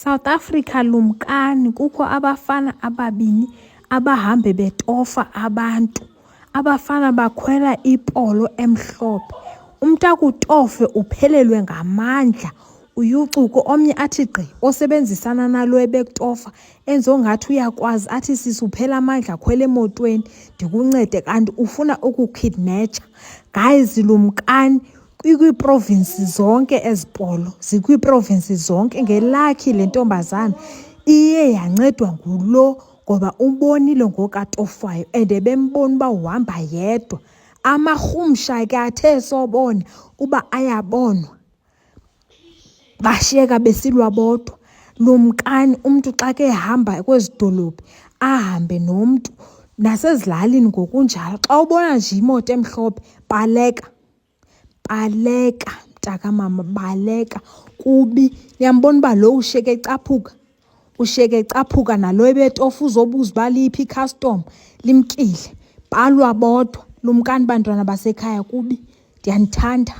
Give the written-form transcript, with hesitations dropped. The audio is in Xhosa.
South Africa lumkani kukho abafana ababini abahambe betofa abantu. Abafana bakhwela ipolo emhlophe. Umntu akutofe uphelelwe ngamandla. Uyucuke omnye athi gqi osebenzisana nalo ebekutofa enze ongathi uyakwazi athi sisi uphela amandla khwela emotweni ndikuncede kanti ufuna ukukidnetsha. Guys, lumkani kwii-province zonke ezipolo zikwii-province zonke. Ngelakhi le ntombazana iye yancedwa ngulo ngoba ubonile ngoku atofwayo and bembona uba uhamba yedwa. Amarhumsha ke athe sobona uba ayabonwa bashiyeka besilwa bodwa. Lumkani umntu xa ke ehamba kwezi dolophi ahambe nomntu, nasezilalini ngokunjalo. Xa ubona nje imoto emhlophe baleka. Baleka mntakamama, baleka kubi. Niyambona uba lo ushiyeke ecaphuka? Ushiyeke ecaphuka nalo ebetofa uzobuza uba liphi i-custom limkile. Balwa bodwa. Lumkani bantwana basekhaya kubi. Ndiyanithanda.